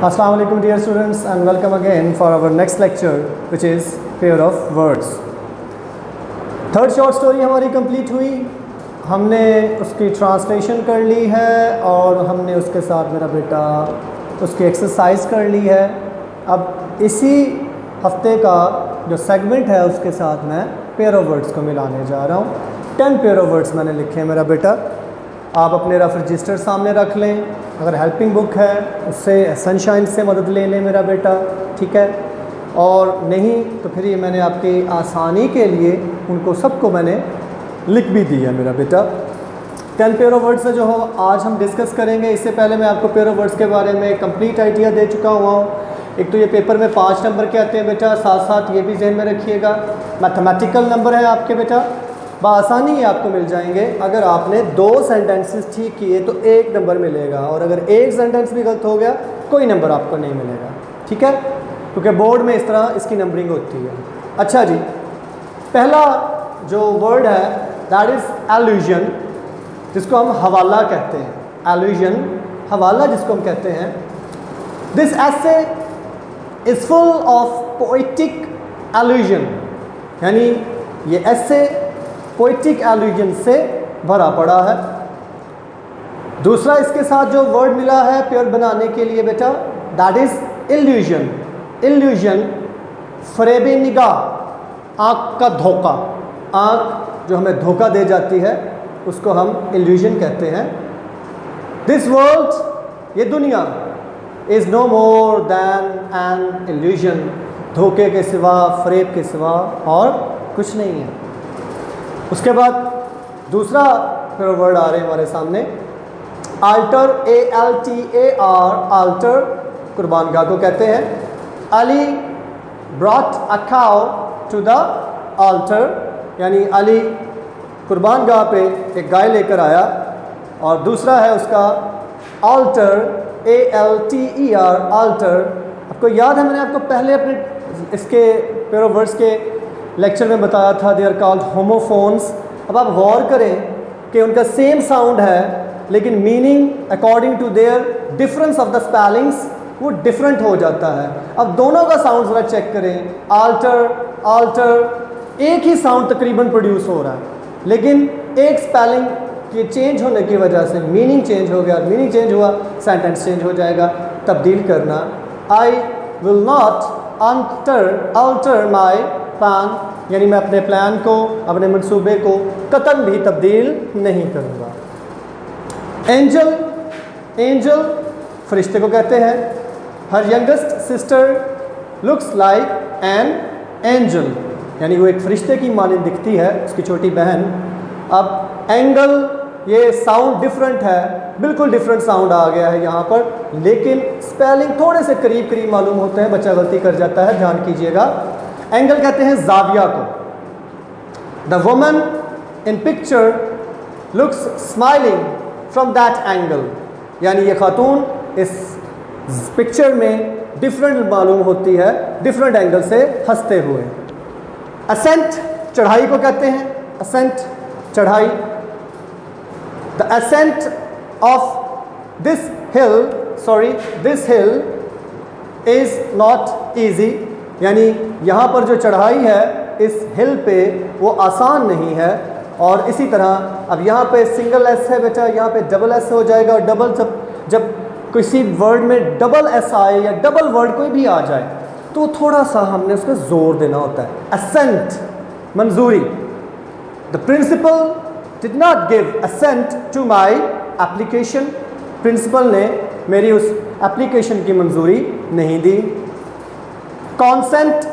Assalamu alaikum dear students and welcome again for our next lecture which is pair of words. Third short story हमारी complete हुई, हमने उसकी translation कर ली है और हमने उसके साथ मेरा बेटा उसकी एक्सरसाइज कर ली है। अब इसी हफ्ते का जो सेगमेंट है उसके साथ मैं पेयर ऑफ वर्ड्स को मिलाने जा रहा हूँ। 10 पेयर ऑफ वर्ड्स मैंने लिखे हैं मेरा बेटा। आप अपने रफ रजिस्टर सामने रख लें, अगर हेल्पिंग बुक है उससे सनशाइन से मदद ले लें मेरा बेटा, ठीक है। और नहीं तो फिर ये मैंने आपकी आसानी के लिए उनको सबको मैंने लिख भी दिया है मेरा बेटा। 10 पेयर ऑफ वर्ड्स है जो आज हम डिस्कस करेंगे। इससे पहले मैं आपको पेयर ऑफ वर्ड्स के बारे में कंप्लीट आइडिया दे चुका हुआ हूँ। एक तो ये पेपर में 5 नंबर के आते हैं बेटा, साथ साथ ये भी जहन में रखिएगा मैथमेटिकल नंबर है आपके बेटा, बआसानी ये आपको मिल जाएंगे। अगर आपने 2 सेंटेंसेस ठीक किए तो 1 नंबर मिलेगा और अगर 1 सेंटेंस भी गलत हो गया कोई नंबर आपको नहीं मिलेगा, ठीक है, क्योंकि बोर्ड में इस तरह इसकी नंबरिंग होती है। अच्छा जी, पहला जो वर्ड है दैट इज़ एल्यूजन, जिसको हम हवाला कहते हैं। एल्यूजन, हवाला जिसको हम कहते हैं। This essay is full of poetic allusion, यानी ये एसे पोएटिक एल्यूजन से भरा पड़ा है। दूसरा इसके साथ जो वर्ड मिला है पेयर बनाने के लिए बेटा दैट इज़ इल्यूजन। इल्यूजन फरेब निगाह, आँख का धोखा, आँख जो हमें धोखा दे जाती है उसको हम इल्यूजन कहते हैं। दिस वर्ल्ड, ये दुनिया, is no more than an illusion, धोखे के सिवा, फरेब के सिवा और कुछ नहीं है। उसके बाद दूसरा फिर वर्ड आ रहे हैं हमारे सामने, आल्टर, ALTAR, आल्टर, कुर्बानगाह को कहते हैं। Ali brought a cow to the altar, यानी अली कुर्बानगाह पे एक गाय लेकर आया। और दूसरा है उसका आल्टर, ALTER, आल्टर। आपको याद है मैंने आपको पहले अपने इसके पेयर ऑफ वर्ड्स के लेक्चर में बताया था, दे आर कॉल्ड होमोफोन्स। अब आप गौर करें कि उनका सेम साउंड है लेकिन meaning according to their difference of the spellings वो डिफरेंट हो जाता है। अब दोनों का साउंड ज़रा चेक करें, आल्टर, आल्टर, एक ही साउंड तकरीबन प्रोड्यूस हो रहा है लेकिन एक स्पेलिंग के चेंज होने की वजह से मीनिंग चेंज हो गया, मीनिंग चेंज हुआ सेंटेंस चेंज हो जाएगा। तब्दील करना, I will not alter my plan, यानी मैं अपने प्लान को, अपने मंसूबे को कतन भी तब्दील नहीं करूँगा। एंजल, एंजल फरिश्ते को कहते हैं। Her youngest sister looks like an angel, यानी वो एक फरिश्ते की मानिंद दिखती है, उसकी छोटी बहन। अब एंगल, ये साउंड डिफरेंट है, बिल्कुल डिफरेंट साउंड आ गया है यहाँ पर, लेकिन स्पेलिंग थोड़े से करीब करीब मालूम होते हैं, बच्चा गलती कर जाता है, ध्यान कीजिएगा। एंगल कहते हैं जाविया को। The woman in picture looks smiling from that angle, यानी ये खातून इस पिक्चर में डिफरेंट मालूम होती है, डिफरेंट एंगल से हंसते हुए। असेंट, चढ़ाई को कहते हैं। असेंट, चढ़ाई। The ascent of this hill is not easy, यानी यहाँ पर जो चढ़ाई है इस हिल पे वो आसान नहीं है। और इसी तरह अब यहाँ पे सिंगल एस है बेटा, यहाँ पे डबल एस हो जाएगा। और डबल जब किसी वर्ड में डबल एस आए या डबल वर्ड कोई भी आ जाए तो थोड़ा सा हमने उसको जोर देना होता है। असेंट, मंजूरी। The principal did not give assent to my application, principal ने मेरी उस एप्लीकेशन की मंजूरी नहीं दी। कॉन्सेंट,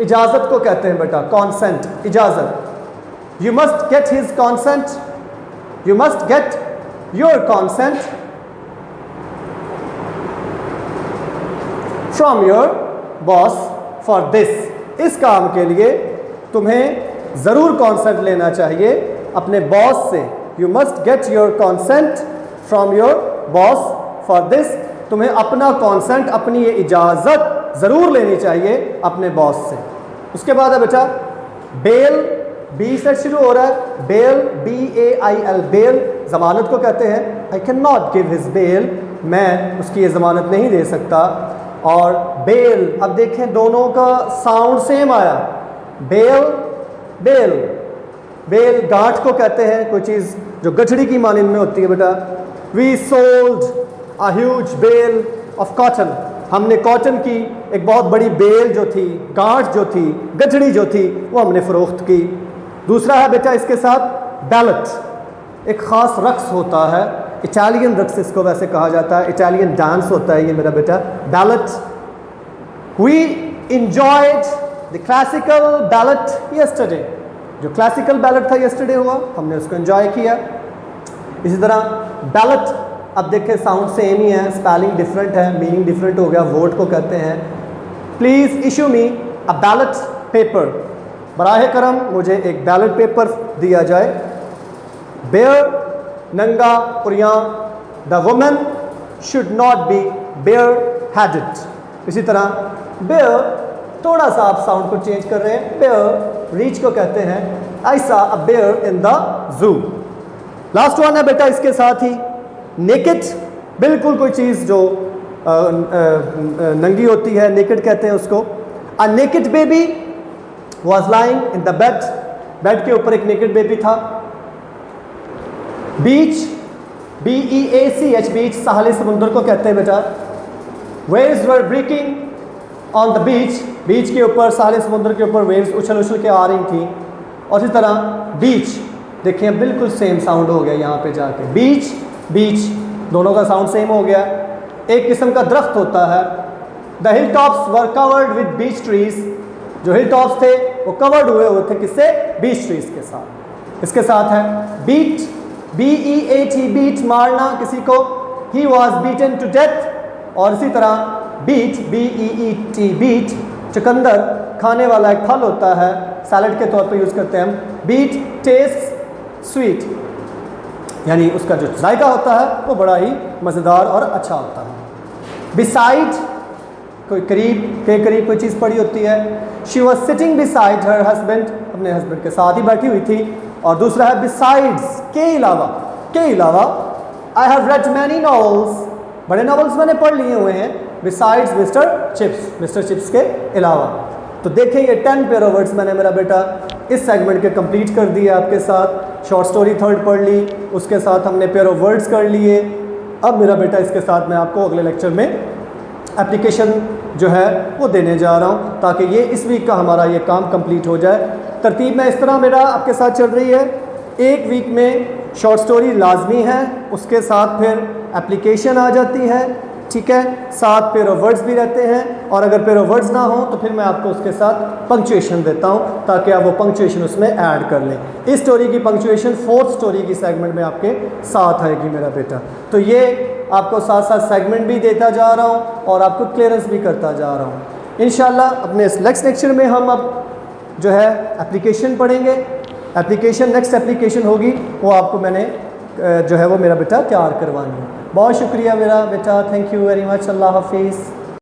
इजाज़त को कहते हैं बेटा, कॉन्सेंट, इजाज़त। You must get his consent, you must get your consent from your boss for this, इस काम के लिए तुम्हें ज़रूर कॉन्सेंट लेना चाहिए अपने बॉस से। You must get your consent from your boss for this, तुम्हें अपना कॉन्सेंट, अपनी ये इजाज़त ज़रूर लेनी चाहिए अपने बॉस से। उसके बाद है बेटा बेल, बी से शुरू हो रहा है, बेल, BAIL, बेल, ज़मानत को कहते हैं। I can not give his bail मैं उसकी ये ज़मानत नहीं दे सकता। और बेल, अब देखें दोनों का साउंड सेम आया, बेल बेल। बेल गांठ को कहते हैं, कोई चीज़ जो गठड़ी की मानंद में होती है बेटा। We sold a huge bale of cotton, हमने कॉटन की एक बहुत बड़ी बेल जो थी, गांठ जो थी, गठड़ी जो थी, वो हमने फ़रोख्त की। दूसरा है बेटा इसके साथ बैलेट, एक ख़ास रक्स होता है, इटालियन रक्स इसको वैसे कहा जाता है, इटालियन डांस होता है ये मेरा बेटा, ballet. We enjoyed the classical ballet yesterday, जो क्लासिकल बैलेट था यस्टरडे हुआ, हमने उसको एंजॉय किया। इसी तरह बैलेट, अब देखें साउंड सेम ही है, स्पेलिंग डिफरेंट है, मीनिंग डिफरेंट हो गया, वोट को कहते हैं। Please issue me a ballot paper, बराह करम मुझे एक बैलेट पेपर दिया जाए। बेयर, नंगा उरियां, the woman should not be bare headed. इसी तरह बेयर, थोड़ा सा आप साउंड को चेंज कर रहे हैं, बेयर रीच को कहते हैं, ऐसा a bear in the zoo. Last one है बेटा इसके साथ ही नेकेड, बिल्कुल कोई चीज़ जो नंगी होती है, नेकेड कहते हैं उसको। अ naked baby was lying in the bed, bed के ऊपर एक नेकेड बेबी था। बीच, BEACH, बीच साहले समुद्र को कहते हैं बेटा। Waves were breaking on the beach, beach के ऊपर, साहले समुद्र के ऊपर वेव्स उछल उछल के आ रही थी। और इसी तरह बीच, देखिए बिल्कुल सेम साउंड हो गया यहाँ पे जाके, बीच बीच, दोनों का साउंड सेम हो गया। एक किस्म का दरख्त होता है, the hill tops were covered with beach trees, जो हिल टॉप्स थे वो कवर्ड हुए थे किससे? बीच ट्रीज के साथ। इसके साथ है बीट, BEAT, बीट मारना किसी को, he was beaten to death. और इसी तरह बीट, BEET, बीट चुकंदर, खाने वाला एक फल होता है, सैलड के तौर पे यूज़ करते हैं हम। बीट टेस्ट स्वीट, यानी उसका जो जायका होता है वो बड़ा ही मज़ेदार और अच्छा होता है। बिसाइड, कोई करीब के करीब कोई चीज़ पड़ी होती है। She was sitting beside her husband, अपने हस्बैंड के साथ ही बैठी हुई थी। और दूसरा है बिसाइड्स, के अलावा, के अलावा। I have read many novels, बड़े नॉवेल्स मैंने पढ़ लिए हुए हैं, besides mister chips, mister chips के अलावा। तो देखें ये 10 पेयर ऑफ वर्ड्स मैंने मेरा बेटा इस सेगमेंट के कंप्लीट कर दिए आपके साथ। शॉर्ट स्टोरी थर्ड पढ़ ली, उसके साथ हमने पेयर ऑफ वर्ड्स कर लिए। अब मेरा बेटा इसके साथ मैं आपको अगले लेक्चर में एप्लीकेशन जो है वो देने जा रहा हूँ, ताकि ये इस वीक का हमारा ये काम कंप्लीट हो जाए। तरतीब में इस तरह मेरा आपके साथ चल रही है, एक वीक में शॉर्ट स्टोरी लाजमी है, उसके साथ फिर एप्लीकेशन आ जाती है, ठीक है, साथ पेयर ऑफ वर्ड्स भी रहते हैं। और अगर पेयर ऑफ वर्ड्स ना हो तो फिर मैं आपको उसके साथ पंक्चुएशन देता हूँ, ताकि आप वो पंक्चुएशन उसमें ऐड कर लें। इस स्टोरी की पंक्चुएशन 4th स्टोरी की सेगमेंट में आपके साथ आएगी मेरा बेटा। तो ये आपको साथ साथ सेगमेंट भी देता जा रहा हूँ और आपको क्लियरेंस भी करता जा रहा हूँ। इंशाल्लाह अपने इस नेक्स्ट लेक्चर में हम अब जो है एप्लीकेशन पढ़ेंगे। एप्लीकेशन, नेक्स्ट एप्लीकेशन होगी वो आपको मैंने जो है वो मेरा बेटा तैयार करवानी है। बहुत शुक्रिया मेरा बेटा, थैंक यू वेरी मच, अल्लाह हाफिज़।